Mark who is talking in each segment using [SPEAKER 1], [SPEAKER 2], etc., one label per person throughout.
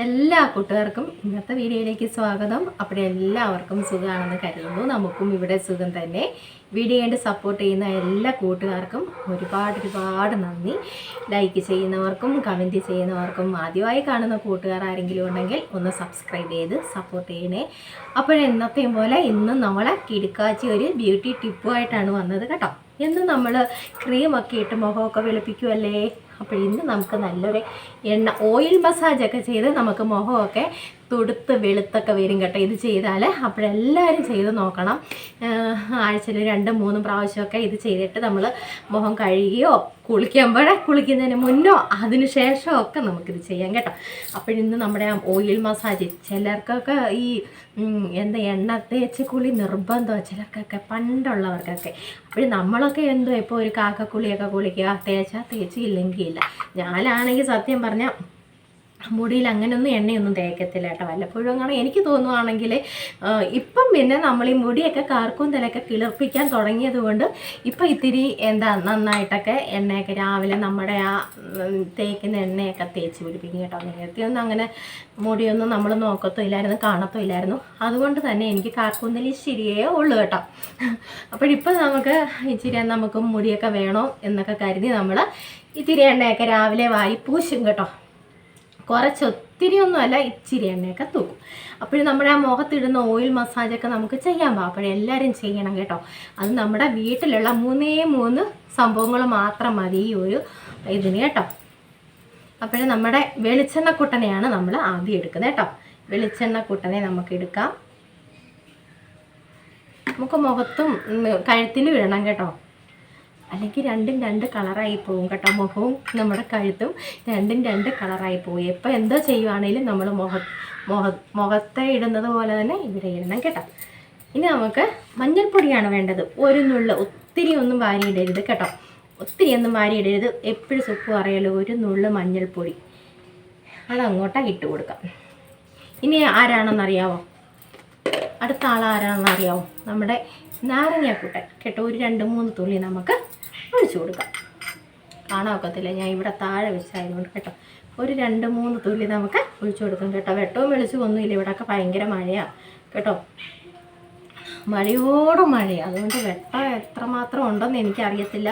[SPEAKER 1] എല്ലാ കൂട്ടുകാർക്കും ഇന്നത്തെ വീഡിയോയിലേക്ക് സ്വാഗതം. അപ്പോൾ എല്ലാവർക്കും സുഖമാണെന്ന് കരുതുന്നു. നമുക്കും ഇവിടെ സുഖം തന്നെ. വീഡിയോ കണ്ട് സപ്പോർട്ട് ചെയ്യുന്ന എല്ലാ കൂട്ടുകാർക്കും ഒരുപാട് നന്ദി. ലൈക്ക് ചെയ്യുന്നവർക്കും കമൻറ്റ് ചെയ്യുന്നവർക്കും ആദ്യമായി കാണുന്ന കൂട്ടുകാർ ആരെങ്കിലും ഉണ്ടെങ്കിൽ ഒന്ന് സബ്സ്ക്രൈബ് ചെയ്ത് സപ്പോർട്ട് ചെയ്യണേ. അപ്പോൾ എന്നത്തെയും പോലെ ഇന്നും നമ്മളെ കിടുക്കാച്ചി ഒരു ബ്യൂട്ടി ടിപ്പുമായിട്ടാണ് വന്നത് കേട്ടോ. എന്നും നമ്മൾ ക്രീമൊക്കെ ഇട്ട് മുഖമൊക്കെ വെളുപ്പിക്കുമല്ലേ. അപ്പോൾ ഇന്ന് നമുക്ക് നല്ലൊരു ഓയിൽ മസാജൊക്കെ ചെയ്ത് നമുക്ക് മുഖമൊക്കെ തുടുത്ത് വെളുത്തൊക്കെ വരും കേട്ടോ ഇത് ചെയ്താൽ. അപ്പോഴെല്ലാവരും ചെയ്ത് നോക്കണം. ആഴ്ചയിൽ 2-3 പ്രാവശ്യമൊക്കെ ഇത് ചെയ്തിട്ട് നമ്മൾ മുഖം കഴുകിയോ കുളിക്കുന്നതിന് മുന്നോ അതിന് ശേഷമോ ഒക്കെ നമുക്കിത് ചെയ്യാം കേട്ടോ. അപ്പോഴിന്ന് നമ്മുടെ ഓയിൽ മസാജ് ചിലർക്കൊക്കെ ഈ എണ്ണ തേച്ച് കുളി നിർബന്ധമാണ് ചിലർക്കൊക്കെ, പണ്ടുള്ളവർക്കൊക്കെ. അപ്പോൾ നമ്മളൊക്കെ ഇപ്പോൾ ഒരു കാക്കക്കുളിയൊക്കെ കുളിക്കുക, തേച്ചില്ലെങ്കിൽ ഇല്ല. ഞാനാണെങ്കിൽ സത്യം പറഞ്ഞാൽ മുടിയിൽ അങ്ങനെയൊന്നും എണ്ണയൊന്നും തേക്കത്തില്ല കേട്ടോ. വല്ലപ്പോഴും അങ്ങനെ എനിക്ക് തോന്നുവാണെങ്കിൽ ഇപ്പം പിന്നെ നമ്മൾ ഈ മുടിയൊക്കെ കാർക്കൂന്തലൊക്കെ കിളിർപ്പിക്കാൻ തുടങ്ങിയത് കൊണ്ട് ഇപ്പം ഇത്തിരി നന്നായിട്ടൊക്കെ എണ്ണയൊക്കെ രാവിലെ നമ്മുടെ ആ തേക്കുന്ന എണ്ണയൊക്കെ തേച്ച് പിടിപ്പിക്കും കേട്ടോ. നേരത്തെയൊന്നും അങ്ങനെ മുടിയൊന്നും നമ്മൾ നോക്കത്തുമില്ലായിരുന്നു, കാണത്തുമില്ലായിരുന്നു. അതുകൊണ്ട് തന്നെ എനിക്ക് കാർക്കൂന്തൽ ശരിയേ ഉള്ളൂ കേട്ടോ. അപ്പോഴിപ്പം നമുക്ക് മുടിയൊക്കെ വേണോ എന്നൊക്കെ കരുതി നമ്മൾ ഇത്തിരി എണ്ണയൊക്കെ രാവിലെ വാരി പൂശും കേട്ടോ. ഒത്തിരിയൊന്നുമല്ല, ഇച്ചിരി എണ്ണയൊക്കെ തൂക്കും. അപ്പോഴും നമ്മുടെ ആ മുഖത്തിടുന്ന ഓയിൽ മസാജൊക്കെ നമുക്ക് ചെയ്യാൻ പോകും. അപ്പോഴെല്ലാവരും ചെയ്യണം കേട്ടോ. അത് നമ്മുടെ വീട്ടിലുള്ള 3 സംഭവങ്ങൾ മാത്രം മതി ഈ ഒരു ഇതിന് കേട്ടോ. അപ്പോഴും നമ്മുടെ വെളിച്ചെണ്ണക്കുട്ടനെയാണ് നമ്മൾ ആദ്യം എടുക്കുന്നത് കേട്ടോ. വെളിച്ചെണ്ണക്കുട്ടനെ നമുക്ക് എടുക്കാം. നമുക്ക് മുഖത്തും കഴുത്തിലും ഇടണം കേട്ടോ. അല്ലെങ്കിൽ രണ്ടും 2 കളറായി പോകും കേട്ടോ. മുഖവും നമ്മുടെ കഴുത്തും രണ്ടും 2 കളറായി പോകും. എപ്പോൾ എന്തോ ചെയ്യുവാണെങ്കിലും നമ്മൾ മുഖത്തെ ഇടുന്നത് പോലെ തന്നെ ഇവിടെ ഇടണം കേട്ടോ. ഇനി നമുക്ക് മഞ്ഞൾപ്പൊടിയാണ് വേണ്ടത്. ഒരു നുള്ള്, ഒത്തിരി ഒന്നും വാരിയിടരുത് കേട്ടോ. ഒത്തിരിയൊന്നും വാരിയിടരുത്. എപ്പോഴും സുപ്പ് അറിയാലോ, ഒരു നുള്ള് മഞ്ഞൾപ്പൊടി അതങ്ങോട്ടാണ് ഇട്ട് കൊടുക്കാം. ഇനി ആരാണെന്നറിയാവോ? അടുത്ത ആളാരാണെന്നറിയാവോ? നമ്മുടെ നാരങ്ങാക്കൂട്ടൻ കേട്ടോ. ഒരു 2-3 തുള്ളി നമുക്ക് ഒഴിച്ചു കൊടുക്കാം. കാണാൻ ഞാൻ ഇവിടെ താഴെ വെച്ചായതുകൊണ്ട് കേട്ടോ. ഒരു 2-3 തുള്ളി നമുക്ക് ഒഴിച്ചു കൊടുക്കാം കേട്ടോ. വെട്ടവും വെളിച്ചവും ഒന്നുമില്ല, ഇവിടെയൊക്കെ ഭയങ്കര മഴയാണ് കേട്ടോ. മഴയോടും മഴയാണ്. അതുകൊണ്ട് വെട്ടം എത്രമാത്രം ഉണ്ടെന്ന് എനിക്കറിയത്തില്ല.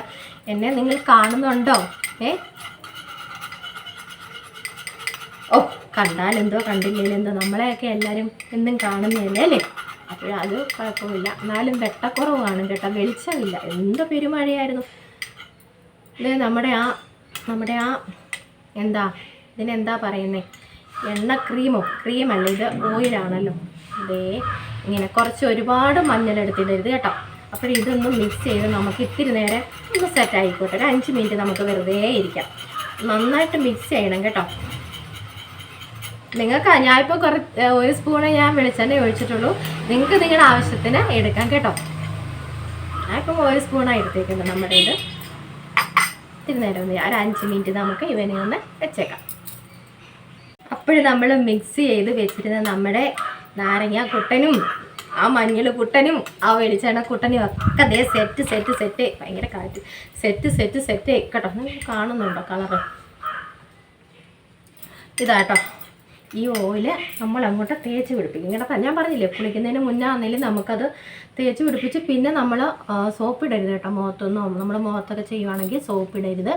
[SPEAKER 1] എന്നെ നിങ്ങൾ കാണുന്നുണ്ടോ? ഓ, കണ്ടാലെന്തോ കണ്ടില്ലെന്തോ, നമ്മളെയൊക്കെ എല്ലാവരും എന്നും കാണുന്നതല്ലേ അല്ലേ. അപ്പോഴത് കുഴപ്പമില്ല. എന്നാലും വെട്ടക്കുറവാണ് കേട്ടോ, വെളിച്ചമില്ല. എന്ത് പെരുമഴയായിരുന്നു. ഇത് നമ്മുടെ ആ ഇതിനെന്താ പറയുന്നത്, ക്രീമല്ല, ഇത് ഓയിലാണല്ലോ. അതേ ഇങ്ങനെ ഒരുപാട് മഞ്ഞളെടുത്തിടരുത് കേട്ടോ. അപ്പോഴിതൊന്ന് മിക്സ് ചെയ്ത് നമുക്ക് ഇത്തിരി നേരം ഒന്ന് സെറ്റ് ആയിക്കോട്ടെ. ഒരു 5 മിനിറ്റ് നമുക്ക് വെറുതെ ഇരിക്കാം. നന്നായിട്ട് മിക്സ് ചെയ്യണം കേട്ടോ. ഞാനിപ്പോൾ ഒരു സ്പൂണ് ഞാൻ വെളിച്ചെണ്ണ ഒഴിച്ചിട്ടുള്ളൂ. നിങ്ങൾക്ക് നിങ്ങളുടെ ആവശ്യത്തിന് എടുക്കാം കേട്ടോ. ഞാനിപ്പോൾ 1 സ്പൂണാണ് എടുത്തേക്കുന്നത്. നമ്മുടെ ഇത് ഇത്തിരി നേരം ഒരു 5 മിനിറ്റ് നമുക്ക് ഇവനെ ഒന്ന് വെച്ചേക്കാം. അപ്പോഴും നമ്മൾ മിക്സ് ചെയ്ത് വെച്ചിരുന്ന നമ്മുടെ നാരങ്ങ കുട്ടനും ആ മഞ്ഞൾ കുട്ടനും ആ വെളിച്ചെണ്ണ കുട്ടനും ഒക്കെ അതേ സെറ്റ് ഭയങ്കര കാറ്റ് സെറ്റ് കേട്ടോ. നിങ്ങൾ കാണുന്നുണ്ടോ കളറ്? ഇതാട്ടോ ഈ ഓയില് നമ്മൾ അങ്ങോട്ട് തേച്ച് പിടിപ്പിക്കും കേട്ടോ. ഞാൻ പറഞ്ഞില്ലേ, കുളിക്കുന്നതിന് മുന്നേ ആണെങ്കിലും നമുക്കത് തേച്ച് പിടിപ്പിച്ച് പിന്നെ നമ്മൾ സോപ്പ് ഇടരുത് കേട്ടോ. മുഖത്തൊന്നും നമ്മൾ മുഖത്തൊക്കെ ചെയ്യുവാണെങ്കിൽ സോപ്പ് ഇടരുത്.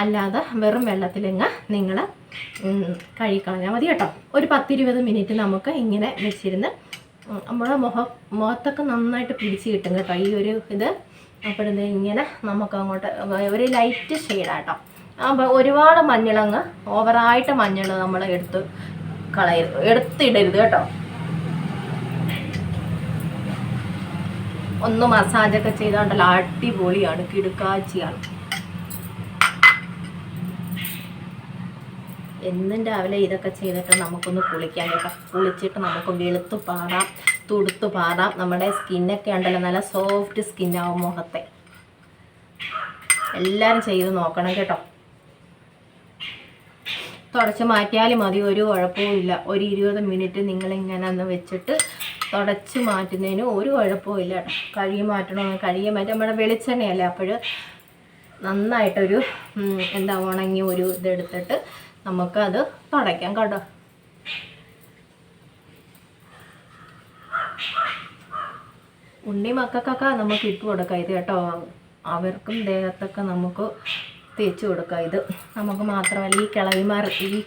[SPEAKER 1] അല്ലാതെ വെറും വെള്ളത്തിലെങ്ങ് നിങ്ങൾ കഴുകിക്കളഞ്ഞാൽ മതി കേട്ടോ. ഒരു 10-20 മിനിറ്റ് നമുക്ക് ഇങ്ങനെ വെച്ചിരുന്ന് നമ്മുടെ മുഖത്തൊക്കെ നന്നായിട്ട് പിടിച്ച് കിട്ടും കേട്ടോ ഈ ഒരു ഇത്. അപ്പോഴത് ഇങ്ങനെ നമുക്ക് അങ്ങോട്ട് ഒരു ലൈറ്റ് ഷെയ്ഡാട്ടോ. ഒരുപാട് മഞ്ഞളങ്ങ് ഓവറായിട്ട് മഞ്ഞൾ നമ്മൾ എടുത്തിടരുത് കേട്ടോ. ഒന്ന് മസാജൊക്കെ ചെയ്താണ്ടല്ലോ, അടിപൊളിയാണ്, കിടുക്കാച്ചിയാണ്. എന്നും രാവിലെ ഇതൊക്കെ ചെയ്തിട്ട് നമുക്കൊന്ന് കുളിക്കാം കേട്ടോ. കുളിച്ചിട്ട് നമുക്ക് വെളുത്തു പാടാം, തുടുത്തു പാടാം. നമ്മുടെ സ്കിന്നൊക്കെ ഉണ്ടല്ലോ നല്ല സോഫ്റ്റ് സ്കിന്നാവും മുഖത്തെ. എല്ലാവരും ചെയ്ത് നോക്കണം കേട്ടോ. തുടച്ച് മാറ്റിയാലും മതി, ഒരു കുഴപ്പവുമില്ല. ഒരു 20 മിനിറ്റ് നിങ്ങളിങ്ങനെ ഒന്ന് വെച്ചിട്ട് തുടച്ച് മാറ്റുന്നതിന് ഒരു കുഴപ്പമില്ല കേട്ടോ. കഴുകി മാറ്റി നമ്മുടെ വെളിച്ചെണ്ണയല്ലേ. അപ്പോൾ നന്നായിട്ടൊരു ഉണങ്ങിയ ഒരു ഇതെടുത്തിട്ട് നമുക്കത് തുടയ്ക്കാം കേട്ടോ. ഉണ്ണി മക്കൾക്കൊക്കെ നമുക്ക് ഇട്ട് കൊടുക്കാം ഇത് കേട്ടോ. അവർക്കും ദേഹത്തൊക്കെ നമുക്ക് തേച്ച് കൊടുക്കാം. ഇത് നമുക്ക് മാത്രമല്ല, ഈ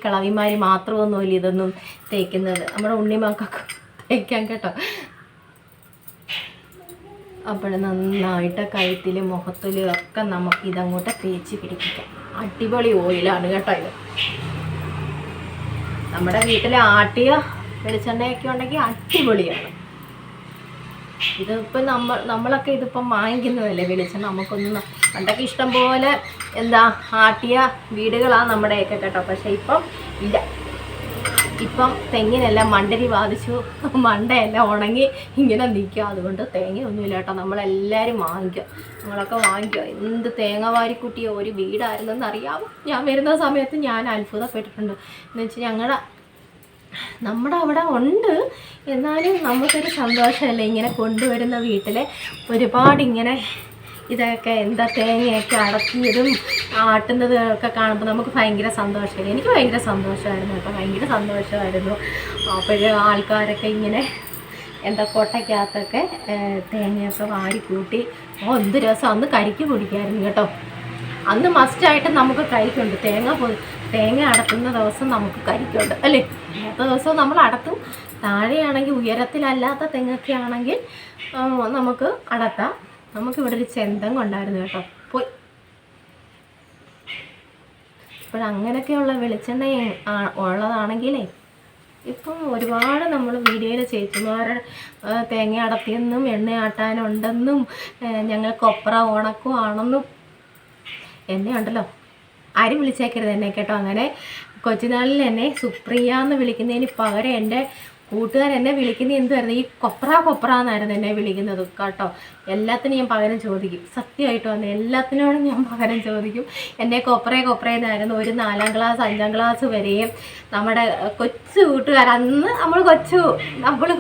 [SPEAKER 1] കിളവിമാർ മാത്രമൊന്നുമില്ല ഇതൊന്നും തേക്കുന്നത്, നമ്മുടെ ഉണ്ണി മക്കൾക്ക് തേക്കാം കേട്ടോ. അപ്പോൾ നന്നായിട്ട് കഴുത്തിലും മുഖത്തിലും ഒക്കെ നമുക്ക് ഇതങ്ങോട്ട് തേച്ച് പിടിപ്പിക്കാം. അടിപൊളി ഓയിലാണ് കേട്ടോ ഇത്. നമ്മുടെ വീട്ടിൽ ആട്ടിയ വെളിച്ചെണ്ണയൊക്കെ ഉണ്ടെങ്കിൽ അടിപൊളിയാണ്. ഇതിപ്പോൾ നമ്മളൊക്കെ ഇതിപ്പം വാങ്ങിക്കുന്നതല്ലേ വെളിച്ചെണ്ണ. നമുക്കൊന്നും പണ്ടൊക്കെ ഇഷ്ടം പോലെ ആട്ടിയ വീടുകളാണ് നമ്മുടെയൊക്കെ കേട്ടോ. പക്ഷേ ഇപ്പം ഇല്ല. ഇപ്പം തെങ്ങിനെല്ലാം മണ്ടരി ബാധിച്ചു, മണ്ടയെല്ലാം ഉണങ്ങി ഇങ്ങനെ നിൽക്കുക. അതുകൊണ്ട് തേങ്ങയൊന്നുമില്ല കേട്ടോ. നമ്മളെല്ലാവരും വാങ്ങിക്കുക, നമ്മളൊക്കെ വാങ്ങിക്കുക. എന്ത് തേങ്ങ വാരിക്കുട്ടിയ ഒരു വീടായിരുന്നെന്ന് അറിയാമോ? ഞാൻ വരുന്ന സമയത്ത് ഞാൻ അത്ഭുതപ്പെട്ടിട്ടുണ്ട്. എന്ന് വെച്ചാൽ നമ്മുടെ അവിടെ ഉണ്ട്, എന്നാലും നമുക്കൊരു സന്തോഷമല്ലേ ഇങ്ങനെ കൊണ്ടുവരുന്ന വീട്ടിലെ ഒരുപാട് ഇങ്ങനെ ഇതൊക്കെ തേങ്ങയൊക്കെ അടക്കിയതും ആട്ടുന്നതും ഒക്കെ കാണുമ്പോൾ നമുക്ക് ഭയങ്കര സന്തോഷമല്ലേ. എനിക്ക് ഭയങ്കര സന്തോഷമായിരുന്നു കേട്ടോ, ഭയങ്കര സന്തോഷമായിരുന്നു. അപ്പോഴേ ആൾക്കാരൊക്കെ ഇങ്ങനെ കൊട്ടയ്ക്കകത്തൊക്കെ തേങ്ങയൊക്കെ വാരിക്കൂട്ടി എന്ത് രസം. അന്ന് കരിക്ക് കുടിക്കായിരുന്നു കേട്ടോ. അന്ന് മസ്റ്റായിട്ട് നമുക്ക് കരിക്കുണ്ട്. തേങ്ങ അടത്തുന്ന ദിവസം നമുക്ക് കരിക്കുണ്ട് അല്ലേ. അല്ലാത്ത ദിവസം നമ്മൾ അടത്തും. താഴെയാണെങ്കിൽ ഉയരത്തിലല്ലാത്ത തെങ്ങൊക്കെ ആണെങ്കിൽ നമുക്ക് അടത്താം. നമുക്കിവിടെ ഒരു ചെന്തങ്ങ് ഉണ്ടായിരുന്നു കേട്ടോ, പോയി. ഇപ്പോഴങ്ങനെയൊക്കെയുള്ള വെളിച്ചെണ്ണ ഉള്ളതാണെങ്കിലേ ഇപ്പം ഒരുപാട് നമ്മൾ വീഡിയോയിൽ ചേച്ചിമാർ തേങ്ങ അടത്തിയെന്നും എണ്ണ ആട്ടാനുണ്ടെന്നും ഞങ്ങൾ കൊപ്ര ഉണക്കുവാണെന്നും എന്നെ ഉണ്ടല്ലോ ആരും വിളിച്ചേക്കരുത് എന്നെ കേട്ടോ. അങ്ങനെ കൊച്ചുനാളിൽ എന്നെ സുപ്രിയ എന്ന് വിളിക്കുന്നതിന് പകരം എൻ്റെ കൂട്ടുകാർ എന്നെ വിളിക്കുന്നത് എന്തുമായിരുന്നു, ഈ കൊപ്ര എന്നായിരുന്നു എന്നെ വിളിക്കുന്നത് കേട്ടോ. എല്ലാത്തിനും ഞാൻ പകരം ചോദിക്കും, സത്യമായിട്ട് വന്ന് എല്ലാത്തിനോടും ഞാൻ പകരം ചോദിക്കും. എന്നെ കൊപ്രയെന്നായിരുന്നു. ഒരു 4ാം ക്ലാസ് 5ാം ക്ലാസ് വരെയും നമ്മുടെ കൊച്ചു കൂട്ടുകാർ, അന്ന് നമ്മൾ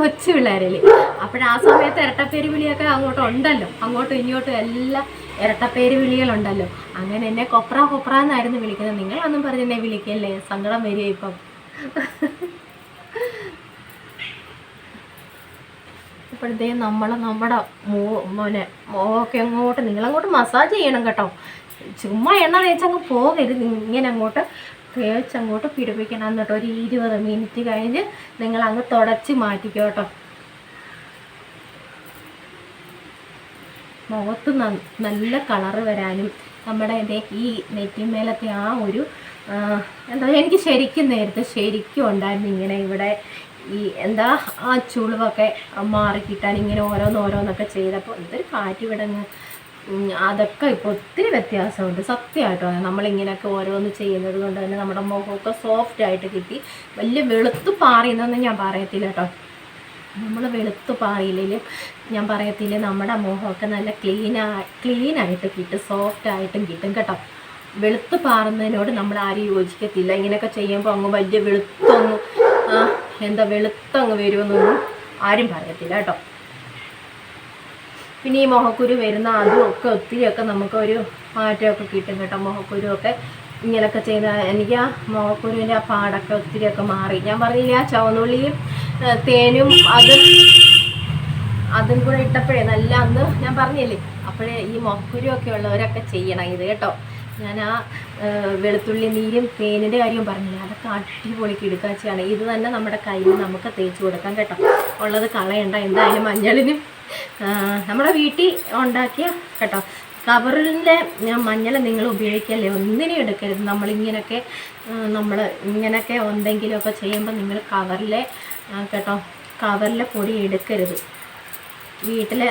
[SPEAKER 1] കൊച്ചു പിള്ളേരല്ലേ. അപ്പോഴാ സമയത്ത് ഇരട്ടപ്പേര് വിളിയൊക്കെ അങ്ങോട്ടും ഉണ്ടല്ലോ, അങ്ങോട്ടും ഇങ്ങോട്ടും എല്ലാം ഇരട്ടപ്പേര് വിളികളുണ്ടല്ലോ. അങ്ങനെ എന്നെ കൊപ്ര എന്നായിരുന്നു വിളിക്കുന്നത്. നിങ്ങളൊന്നും പറഞ്ഞ് എന്നെ വിളിക്കല്ലേ, സങ്കടം വരിക ഇപ്പം. ഇപ്പോഴത്തേക്കും നമ്മുടെ മോക്കെ അങ്ങോട്ട് നിങ്ങളങ്ങോട്ട് മസാജ് ചെയ്യണം കേട്ടോ. ചുമ്മാ എണ്ണ തേച്ചങ്ങ് പോകരുത്, ഇങ്ങനെ അങ്ങോട്ട് തേച്ചങ്ങോട്ട് പിടിപ്പിക്കണം. എന്നിട്ട് ഒരു 20 മിനിറ്റ് കഴിഞ്ഞ് നിങ്ങളങ്ങ് തുടച്ച് മാറ്റിക്കോ കേട്ടോ. മുഖത്ത് നല്ല കളറ് വരാനും നമ്മുടെ ഈ നെറ്റിമേലത്തെ ആ ഒരു എനിക്ക് നേരത്തെ ശരിക്കും ഉണ്ടായിരുന്നു ഇങ്ങനെ ഇവിടെ ഈ ആ ചുളിവൊക്കെ മാറിക്കിട്ടാൻ ഇങ്ങനെ ഓരോന്നൊക്കെ ചെയ്തപ്പോൾ ഇതൊരു കാറ്റ് വിടങ്ങ് അതൊക്കെ ഇപ്പോൾ ഒത്തിരി വ്യത്യാസമുണ്ട് സത്യമായിട്ടോ. നമ്മളിങ്ങനെയൊക്കെ ഓരോന്ന് ചെയ്യുന്നത് കൊണ്ട് തന്നെ നമ്മുടെ മുഖമൊക്കെ സോഫ്റ്റായിട്ട് കിട്ടി. വലിയ വെളുത്ത് പാറിയെന്നൊന്നും ഞാൻ പറയത്തില്ല കേട്ടോ. നമ്മൾ വെളുത്ത് പാറിയില്ലെങ്കിലും ഞാൻ പറയത്തില്ല, നമ്മുടെ മുഖമൊക്കെ നല്ല ക്ലീനായിട്ട് കിട്ടും, സോഫ്റ്റായിട്ടും കിട്ടും കേട്ടോ. വെളുത്ത് പാറുന്നതിനോട് നമ്മൾ ആരും യോജിക്കത്തില്ല. ഇങ്ങനെയൊക്കെ ചെയ്യുമ്പോൾ അങ്ങ് വലിയ വെളുത്തങ്ങ് വരുമെന്നൊന്നും ആരും പറയത്തില്ല കേട്ടോ. പിന്നെ ഈ മുഖക്കുരു വരുന്ന അതുമൊക്കെ ഒത്തിരിയൊക്കെ നമുക്കൊരു മാറ്റമൊക്കെ കിട്ടും കേട്ടോ. മുഖക്കുരുവൊക്കെ ഇങ്ങനെയൊക്കെ ചെയ്താൽ എനിക്ക് ആ മുഖക്കുരുവിൻ്റെ ആ പാടൊക്കെ ഒത്തിരിയൊക്കെ മാറി. ഞാൻ പറഞ്ഞില്ല, ആ ചുവന്നുള്ളിയും തേനും അതും കൂടെ ഇട്ടപ്പോഴേ നല്ല അന്ന് ഞാൻ പറഞ്ഞില്ലേ, അപ്പോഴേ ഈ മുഖക്കുരുവൊക്കെ ഉള്ളവരൊക്കെ ചെയ്യണം ഇത് കേട്ടോ. ഞാൻ ആ വെളുത്തുള്ളി നീരും തേനിൻ്റെ കാര്യം പറഞ്ഞില്ല, അതൊക്കെ അടിപൊളി കിടുക്കാച്ചയാണ്. ഇത് തന്നെ നമ്മുടെ കയ്യിൽ നമുക്ക് തേച്ച് കൊടുക്കാം കേട്ടോ. ഉള്ളത് കളയണ്ട. എന്തായാലും മഞ്ഞളിനും നമ്മുടെ വീട്ടിൽ ഉണ്ടാക്കിയ കേട്ടോ കവറിൻ്റെ മഞ്ഞൾ നിങ്ങൾ ഉപയോഗിക്കല്ലേ, ഒന്നിനും എടുക്കരുത്. നമ്മളിങ്ങനെയൊക്കെ എന്തെങ്കിലുമൊക്കെ ചെയ്യുമ്പോൾ നിങ്ങൾ കവറിലെ പൊടി എടുക്കരുത്. വീട്ടിൽ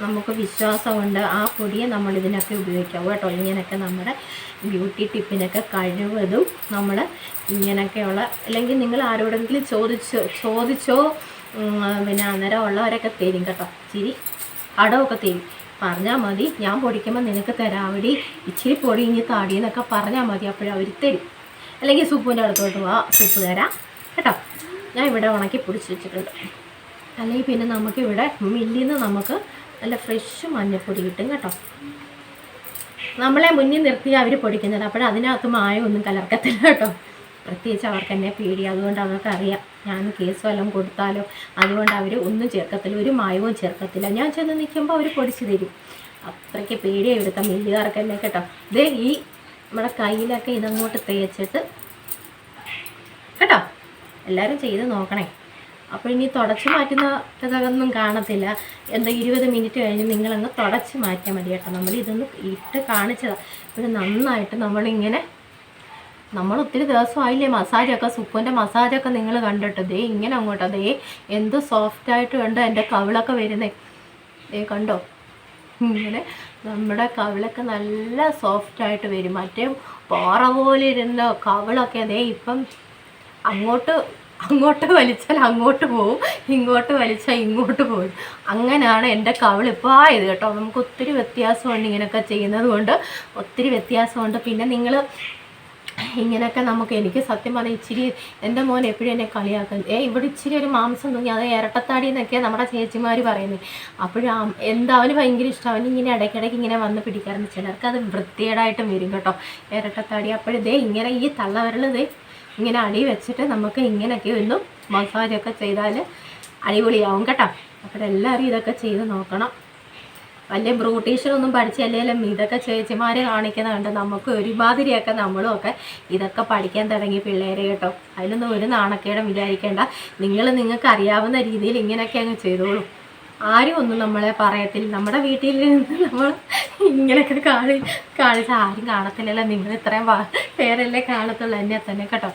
[SPEAKER 1] നമുക്ക് വിശ്വാസമുണ്ട്, ആ പൊടിയെ നമ്മളിതിനൊക്കെ ഉപയോഗിക്കാം കേട്ടോ. ഇങ്ങനെയൊക്കെ നമ്മുടെ ബ്യൂട്ടി ടിപ്പിനൊക്കെ കഴിവതും നമ്മൾ ഇങ്ങനെയൊക്കെയുള്ള, അല്ലെങ്കിൽ നിങ്ങൾ ആരോടെങ്കിലും ചോദിച്ചോ പിന്നെ അന്നേരം ഉള്ളവരൊക്കെ തരും കേട്ടോ. ഇച്ചിരി അടവൊക്കെ തരും. പറഞ്ഞാൽ മതി, ഞാൻ പൊടിക്കുമ്പോൾ നിനക്ക് തരാവടി, ഇച്ചിരി പൊടി ഇനി താടിയെന്നൊക്കെ പറഞ്ഞാൽ മതി, അപ്പോഴവർ തരും. അല്ലെങ്കിൽ സൂപ്പിൻ്റെ അടുത്തോട്ട് സൂപ്പ് തരാം കേട്ടോ. ഞാൻ ഇവിടെ ഉണക്കി പൊടിച്ച് വെച്ചിട്ടുണ്ട്. അല്ലെങ്കിൽ പിന്നെ നമുക്കിവിടെ മില്ലിൽ നിന്ന് നമുക്ക് നല്ല ഫ്രഷ് മഞ്ഞൾപ്പൊടി കിട്ടും കേട്ടോ. നമ്മളെ മുന്നിൽ നിർത്തി അവർ പൊടിക്കുന്നത്, അപ്പോഴതിനകത്ത് മായമൊന്നും കലർക്കത്തില്ല കേട്ടോ. പ്രത്യേകിച്ച് അവർക്ക് എന്നെ പേടി. അതുകൊണ്ട് അവർക്കറിയാം ഞാൻ കേസ് വല്ലതും കൊടുത്താലോ. അതുകൊണ്ട് അവർ ഒന്നും ചേർക്കത്തില്ല, ഒരു മായവും ചേർക്കത്തില്ല. ഞാൻ ചെന്ന് നിൽക്കുമ്പോൾ അവർ പൊടിച്ച് തരും. അത്രയ്ക്ക് പേടിയാണ് ഇവിടുത്തെ മില്ലുകാർക്കല്ലേ കേട്ടോ. ഇത് ഈ നമ്മുടെ കയ്യിലൊക്കെ ഇതങ്ങോട്ട് തേച്ചിട്ട് കേട്ടോ എല്ലാവരും ചെയ്ത് നോക്കണേ. അപ്പോൾ ഇനി തുടച്ച് മാറ്റുന്ന ഇതൊന്നും കാണത്തില്ല. എന്താ 20 മിനിറ്റ് കഴിഞ്ഞ് നിങ്ങളങ്ങ് തുടച്ച് മാറ്റിയാൽ മതി കേട്ടോ. നമ്മളിതൊന്ന് ഇട്ട് കാണിച്ചതാണ്. പിന്നെ നന്നായിട്ട് നമ്മൾ ഒത്തിരി ദിവസമായില്ലേ മസാജൊക്കെ, സുക്കുവിൻ്റെ മസാജൊക്കെ നിങ്ങൾ കണ്ടിട്ട്. ദേ ഇങ്ങനെ അങ്ങോട്ട് ദേ എന്ത് സോഫ്റ്റായിട്ട് കണ്ടോ എൻ്റെ കവിളൊക്കെ വരുന്നേ. ദേ കണ്ടോ ഇങ്ങനെ നമ്മുടെ കവിളൊക്കെ നല്ല സോഫ്റ്റായിട്ട് വരും. മറ്റേ പാറ പോലെ ഇരുന്ന കവിളൊക്കെ അതേ ഇപ്പം അങ്ങോട്ട് വലിച്ചാൽ അങ്ങോട്ട് പോവും, ഇങ്ങോട്ട് വലിച്ചാൽ ഇങ്ങോട്ട് പോകും. അങ്ങനെയാണ് എൻ്റെ കവിളിപ്പോൾ ആയത് കേട്ടോ. നമുക്ക് ഒത്തിരി വ്യത്യാസമുണ്ട് ഇങ്ങനെയൊക്കെ ചെയ്യുന്നത് കൊണ്ട്, ഒത്തിരി വ്യത്യാസമുണ്ട്. പിന്നെ നിങ്ങൾ ഇങ്ങനെയൊക്കെ എനിക്ക് സത്യം പറഞ്ഞാൽ ഇച്ചിരി എൻ്റെ മോൻ എപ്പോഴും എന്നെ കളിയാക്കും. ഇവിടെ ഇച്ചിരി ഒരു മാംസം തൂങ്ങി, അത് ഇരട്ടത്താടി എന്നൊക്കെയാണ് നമ്മുടെ ചേച്ചിമാർ പറയുന്നത്. അപ്പോഴും എന്താ അവന് ഭയങ്കര ഇഷ്ടം. അവനിങ്ങനെ ഇടയ്ക്കിടയ്ക്ക് ഇങ്ങനെ വന്ന് പിടിക്കാറുണ്ട്. ചിലർക്ക് അത് വൃത്തികേടായിട്ടും വരും കേട്ടോ ഇരട്ടത്താടി. അപ്പോഴിതേ ഇങ്ങനെ ഈ തള്ളവിരൽ ഇങ്ങനെ അടി വെച്ചിട്ട് നമുക്ക് ഇങ്ങനെയൊക്കെ ഒന്ന് മസാജൊക്കെ ചെയ്താൽ അടിപൊളിയാവും കേട്ടോ. അപ്പോഴെല്ലാവരും ഇതൊക്കെ ചെയ്ത് നോക്കണം. വലിയ ബ്യൂട്ടീഷ്യനൊന്നും പഠിച്ചല്ലേലും ഇതൊക്കെ ചേച്ചിമാർ കാണിക്കുന്നതുണ്ട്. നമുക്ക് ഒരുമാതിരിയൊക്കെ നമ്മളും ഒക്കെ ഇതൊക്കെ പഠിക്കാൻ തുടങ്ങി പിള്ളേരെ കേട്ടോ. അതിലൊന്നും ഒരു നാണക്കേടും വിചാരിക്കേണ്ട. നിങ്ങൾക്ക് അറിയാവുന്ന രീതിയിൽ ഇങ്ങനെയൊക്കെ അങ്ങ് ചെയ്തോളൂ. ആരും ഒന്നും നമ്മളെ പറയത്തില്ല. നമ്മുടെ വീട്ടിൽ നിന്ന് നമ്മൾ ഇങ്ങനെയൊക്കെ കാണിച്ചാൽ ആരും കാണത്തില്ലല്ലോ. നിങ്ങൾ ഇത്രയും പേരല്ലേ കാണത്തുള്ളൂ എന്നെ തന്നെ കേട്ടോ.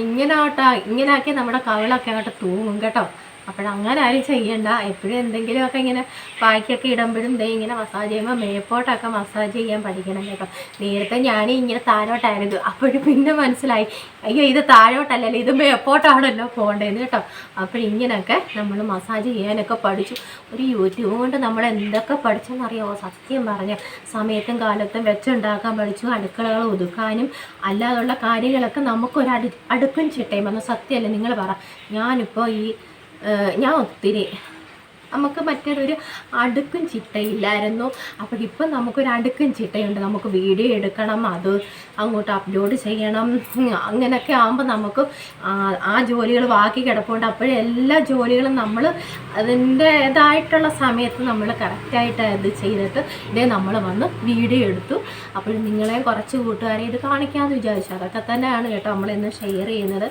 [SPEAKER 1] ഇങ്ങനെ ആക്കി നമ്മുടെ കവിളൊക്കെ അങ്ങോട്ട് തൂങ്ങും കേട്ടോ. അപ്പോഴങ്ങനെ ആരും ചെയ്യണ്ട. എപ്പോഴും എന്തെങ്കിലുമൊക്കെ ഇങ്ങനെ പായ്ക്കൊക്കെ ഇടുമ്പോഴും ഇങ്ങനെ മസാജ് ചെയ്യുമ്പോൾ മേപ്പോട്ടൊക്കെ മസാജ് ചെയ്യാൻ പഠിക്കണം കേട്ടോ. നേരത്തെ ഞാൻ ഇങ്ങനെ താഴോട്ടായിരുന്നു. അപ്പോഴും പിന്നെ മനസ്സിലായി അയ്യോ ഇത് താഴോട്ടല്ലല്ലോ, ഇത് മേപ്പോട്ടാണല്ലോ പോകേണ്ടതെന്ന് കേട്ടോ. അപ്പോഴിങ്ങനെയൊക്കെ നമ്മൾ മസാജ് ചെയ്യാനൊക്കെ പഠിച്ചു. ഒരു യൂട്യൂബ് കൊണ്ട് നമ്മൾ എന്തൊക്കെ പഠിച്ചെന്നറിയാമോ? സത്യം പറഞ്ഞ സമയത്തും കാലത്തും വെച്ചുണ്ടാക്കാൻ പഠിച്ചു. അടുക്കളകൾ ഒതുക്കാനും അല്ലാതുള്ള കാര്യങ്ങളൊക്കെ നമുക്കൊരു അടുക്കും ചിട്ടയും വന്നു. സത്യമല്ലേ നിങ്ങൾ പറ. ഞാനിപ്പോൾ ഞാൻ ഒത്തിരി നമുക്ക് മറ്റൊരു അടുക്കും ചിട്ടയില്ലായിരുന്നു. അപ്പോഴിപ്പം നമുക്കൊരു അടുക്കും ചിട്ടയുണ്ട്. നമുക്ക് വീഡിയോ എടുക്കണം, അത് അങ്ങോട്ട് അപ്ലോഡ് ചെയ്യണം. അങ്ങനെയൊക്കെ ആകുമ്പോൾ നമുക്ക് ആ ജോലികൾ ബാക്കി കിടപ്പുണ്ട്. അപ്പോഴെല്ലാ ജോലികളും നമ്മൾ അതിൻ്റേതായിട്ടുള്ള സമയത്ത് നമ്മൾ കറക്റ്റായിട്ട് ഇത് ചെയ്തിട്ട് നമ്മൾ വന്ന് വീഡിയോ എടുത്തു. അപ്പോൾ നിങ്ങളെ കുറച്ച് കൂട്ടുകാരെ ഇത് കാണിക്കാമെന്ന് വിചാരിച്ചു. അതൊക്കെ തന്നെയാണ് കേട്ടോ നമ്മളിന്ന് ഷെയർ ചെയ്യുന്നത്.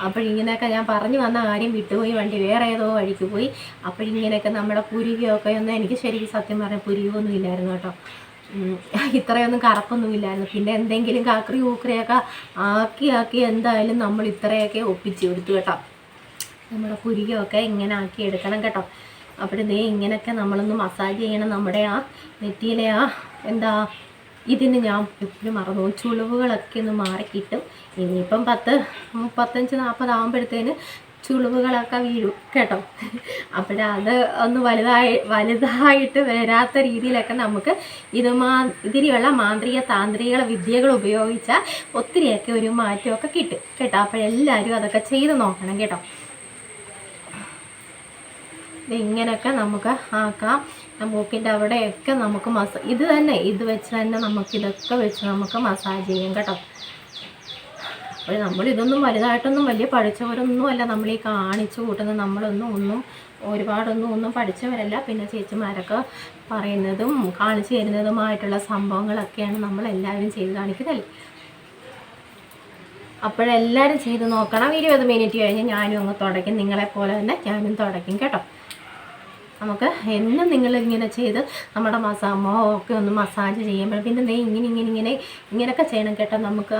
[SPEAKER 1] അപ്പോഴിങ്ങനെയൊക്കെ ഞാൻ പറഞ്ഞു വന്ന കാര്യം വിട്ടുപോയി, വണ്ടി വേറെ ഏതോ വഴിക്ക് പോയി. അപ്പോഴിങ്ങനെയൊക്കെ നമ്മുടെ പുരികയൊക്കെ ഒന്നും എനിക്ക് ശരിക്കും സത്യം പറഞ്ഞാൽ പുരികയൊന്നും ഇല്ലായിരുന്നു കേട്ടോ. ഇത്രയൊന്നും കറപ്പൊന്നും ഇല്ലായിരുന്നു. പിന്നെ എന്തെങ്കിലും കാക്കറി ഊക്കറിയൊക്കെ ആക്കി എന്തായാലും നമ്മൾ ഇത്രയൊക്കെ ഒപ്പിച്ചെടുത്തു കേട്ടോ. നമ്മുടെ പുരികയൊക്കെ ഇങ്ങനെ ആക്കി എടുക്കണം കേട്ടോ. അപ്പോഴേ ഇങ്ങനെയൊക്കെ നമ്മളൊന്ന് മസാജ് ചെയ്യണം. നമ്മുടെ ആ നെറ്റിയിലെ ഇതിന് ഞാൻ എപ്പോഴും മറന്നു ചുളിവുകളൊക്കെ ഒന്ന് മാറിക്കിട്ടും. ഇനിയിപ്പം 10, 35, 40 ആകുമ്പോഴത്തേന് ചുളിവുകളൊക്കെ വീഴും കേട്ടോ. അപ്പോഴത് ഒന്ന് വലുതായിട്ട് വരാത്ത രീതിയിലൊക്കെ നമുക്ക് ഇതിലുള്ള താന്ത്രിക വിദ്യകൾ ഉപയോഗിച്ചാൽ ഒത്തിരിയൊക്കെ ഒരു മാറ്റമൊക്കെ കിട്ടും കേട്ടോ. അപ്പോഴെല്ലാവരും അതൊക്കെ ചെയ്ത് നോക്കണം കേട്ടോ. ഇങ്ങനെയൊക്കെ നമുക്ക് ആക്കാം. മൂക്കിൻ്റെ അവിടെയൊക്കെ നമുക്ക് ഇത് വെച്ച് തന്നെ നമുക്കിതൊക്കെ വെച്ച് നമുക്ക് മസാജ് ചെയ്യാം കേട്ടോ. അപ്പോൾ നമ്മളിതൊന്നും വലുതായിട്ടൊന്നും വലിയ പഠിച്ചവരൊന്നുമല്ല നമ്മൾ ഈ കാണിച്ചു കൂട്ടുന്നത്. ഒരുപാടൊന്നും പഠിച്ചവരല്ല. പിന്നെ ചേച്ചിമാരൊക്കെ പറയുന്നതും കാണിച്ചു തരുന്നതുമായിട്ടുള്ള സംഭവങ്ങളൊക്കെയാണ് നമ്മളെല്ലാവരും ചെയ്ത് കാണിക്കുന്നതല്ലേ. അപ്പോഴെല്ലാവരും ചെയ്ത് നോക്കണം. 20 മിനിറ്റ് കഴിഞ്ഞ് ഞാനും അങ്ങ് തുടയ്ക്കും. നിങ്ങളെപ്പോലെ തന്നെ ഞാനും തുടയ്ക്കും കേട്ടോ. നമുക്ക് എന്നും നിങ്ങളിങ്ങനെ ചെയ്ത് നമ്മുടെ മുഖമൊക്കെ ഒന്ന് മസാജ് ചെയ്യുമ്പോൾ പിന്നെ ഇങ്ങനെയൊക്കെ ചെയ്യണം കേട്ടോ. നമുക്ക്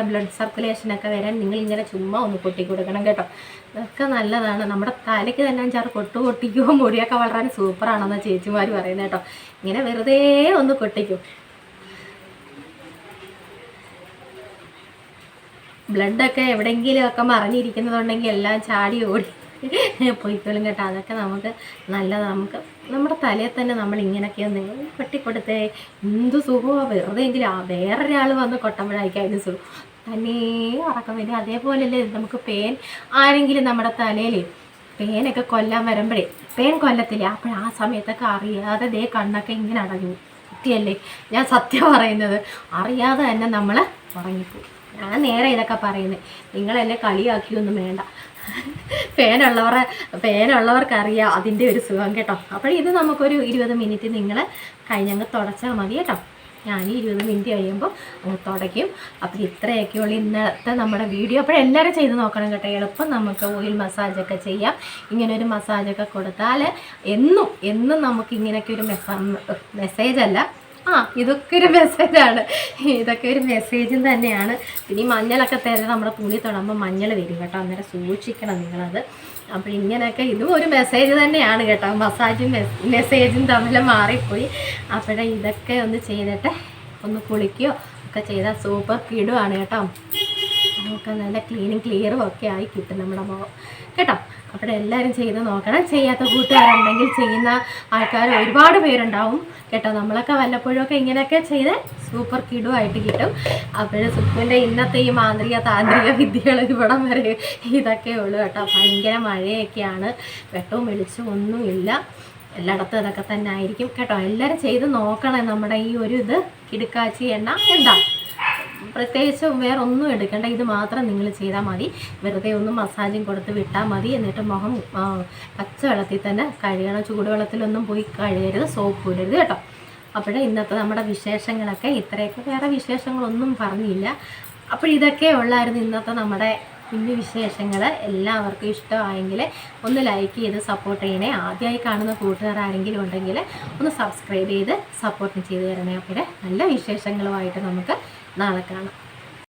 [SPEAKER 1] ബ്ലഡ് സർക്കുലേഷനൊക്കെ വരാൻ നിങ്ങളിങ്ങനെ ചുമ്മാ ഒന്ന് കൊട്ടി കൊടുക്കണം കേട്ടോ. ഇതൊക്കെ നല്ലതാണ്. നമ്മുടെ തലയ്ക്ക് തന്നെ 5-6 കൊട്ടിക്കുമോ മുടിയൊക്കെ വളരാൻ സൂപ്പറാണെന്ന് ചേച്ചിമാർ പറയുന്നത് കേട്ടോ. ഇങ്ങനെ വെറുതെ ഒന്ന് കൊട്ടിക്കും. ബ്ലഡൊക്കെ എവിടെയെങ്കിലുമൊക്കെ മറിഞ്ഞിരിക്കുന്നതുണ്ടെങ്കിൽ എല്ലാം ചാടി ഓടി പോയിക്കോളും കേട്ടോ. അതൊക്കെ നമുക്ക് നല്ലതാണ്. നമുക്ക് നമ്മുടെ തലയിൽ തന്നെ നമ്മൾ ഇങ്ങനെയൊക്കെ ഒന്ന് കൊട്ടിക്കൊടുത്തേ എന്ത് സുഖമാണ്. വെറുതെ എങ്കിലും വേറൊരാൾ വന്ന് കൊട്ടുമ്പോഴായിരിക്കും അതിന് സുഖം. തന്നെ ഉറക്കം വരും. അതേപോലെയല്ലേ നമുക്ക് ആരെങ്കിലും നമ്മുടെ തലയിൽ പേനൊക്കെ കൊല്ലാൻ വരുമ്പോഴേ പേൻ കൊല്ലത്തില്ല. അപ്പോൾ ആ സമയത്തൊക്കെ അറിയാതെ കണ്ണൊക്കെ ഇങ്ങനെ അടഞ്ഞു സത്യമല്ലേ, ഞാൻ സത്യം പറയുന്നത്. അറിയാതെ തന്നെ നമ്മൾ ഉറങ്ങിപ്പോയി. ഞാൻ നേരെ ഇതൊക്കെ പറയുന്നത്, നിങ്ങളെന്നെ കളിയാക്കിയൊന്നും വേണ്ട. ഫാനുള്ളവർക്കറിയാം അതിൻ്റെ ഒരു സുഖം കേട്ടോ. അപ്പോൾ ഇത് നമുക്കൊരു 20 മിനിറ്റ് നിങ്ങൾ കഴിഞ്ഞങ്ങ് തുടച്ചാൽ മതി കേട്ടോ. ഞാൻ 20 മിനിറ്റ് കഴിയുമ്പോൾ അങ്ങ് തുടയ്ക്കും. അപ്പോൾ ഇത്രയൊക്കെയുള്ള ഇന്നത്തെ നമ്മുടെ വീഡിയോ. അപ്പോൾ എല്ലാവരും ചെയ്ത് നോക്കണം കേട്ടോ. എളുപ്പം നമുക്ക് ഓയിൽ മസാജൊക്കെ ചെയ്യാം. ഇങ്ങനൊരു മസാജൊക്കെ കൊടുത്താൽ എന്നും നമുക്ക് ഇങ്ങനെയൊക്കെ ഒരു മെസ്സേജല്ല, ഇതൊക്കെ ഒരു മെസ്സേജാണ്. ഇതൊക്കെ ഒരു മെസ്സേജും തന്നെയാണ്. പിന്നെ ഈ മഞ്ഞളൊക്കെ തരാൻ നമ്മുടെ തുണി തൊടുമ്പോൾ മഞ്ഞൾ വരും കേട്ടോ. അന്നേരം സൂക്ഷിക്കണം നിങ്ങളത്. അപ്പോൾ ഇങ്ങനെയൊക്കെ ഇതും ഒരു മെസ്സേജ് തന്നെയാണ് കേട്ടോ. മസാജും മെസ്സേജും തമ്മിൽ മാറിപ്പോയി. അപ്പോഴേ ഇതൊക്കെ ഒന്ന് ചെയ്തിട്ട് ഒന്ന് കുളിക്കുകയോ ഒക്കെ ചെയ്താൽ സൂപ്പർ കിടുവാണ് കേട്ടോ. നമുക്ക് നല്ല ക്ലിയറും ഒക്കെ ആയി കിട്ടും നമ്മുടെ മുഖം കേട്ടോ. അപ്പോൾ എല്ലാവരും ചെയ്ത് നോക്കണം. ചെയ്യാത്ത കൂട്ടുകാരുണ്ടെങ്കിൽ ചെയ്യുന്ന ആൾക്കാർ ഒരുപാട് പേരുണ്ടാവും കേട്ടോ. നമ്മളൊക്കെ വല്ലപ്പോഴൊക്കെ ഇങ്ങനെയൊക്കെ ചെയ്ത് സൂപ്പർ കിടുവായിട്ട് കിട്ടും. അപ്പോൾ സുക്കുവിൻ്റെ ഇന്നത്തെ ഈ താന്ത്രിക വിദ്യകൾ ഇവിടം വരെ ഇതൊക്കെ ഉള്ളൂ കേട്ടോ. ഭയങ്കര മഴയൊക്കെയാണ്, വെട്ടവും വെളിച്ചവും ഒന്നുമില്ല. എല്ലായിടത്തും ഇതൊക്കെ തന്നെ ആയിരിക്കും കേട്ടോ. എല്ലാവരും ചെയ്ത് നോക്കണം. നമ്മുടെ ഈ ഒരു ഇത് കിടുക്കാച്ചി എണ്ണ എന്താ പ്രത്യേകിച്ച് വേറെ ഒന്നും എടുക്കേണ്ട, ഇത് മാത്രം നിങ്ങൾ ചെയ്താൽ മതി. വെറുതെ ഒന്ന് മസാജും കൊടുത്ത് വിട്ടാൽ മതി. എന്നിട്ട് മുഖം പച്ചവെള്ളത്തിൽ തന്നെ കഴുകണം. ചൂടുവെള്ളത്തിലൊന്നും പോയി കഴുകരുത്, സോപ്പ് ഇടരുത് കേട്ടോ. അപ്പോൾ ഇന്നത്തെ നമ്മുടെ വിശേഷങ്ങളൊക്കെ ഇത്രയൊക്കെ, വേറെ വിശേഷങ്ങളൊന്നും പറഞ്ഞില്ല. അപ്പോൾ ഇതൊക്കെ ഉള്ളായിരുന്നു ഇന്നത്തെ നമ്മുടെ കുഞ്ഞു വിശേഷങ്ങൾ. എല്ലാവർക്കും ഇഷ്ടമായെങ്കിൽ ഒന്ന് ലൈക്ക് ചെയ്ത് സപ്പോർട്ട് ചെയ്യണേ. ആദ്യമായി കാണുന്ന കൂട്ടുകാർ ആരെങ്കിലും ഉണ്ടെങ്കിൽ ഒന്ന് സബ്സ്ക്രൈബ് ചെയ്ത് സപ്പോർട്ട് ചെയ്ത് തരണേ. അപ്പോൾ നല്ല വിശേഷങ്ങളുമായിട്ട് നമുക്ക് നാളെ കാണാം.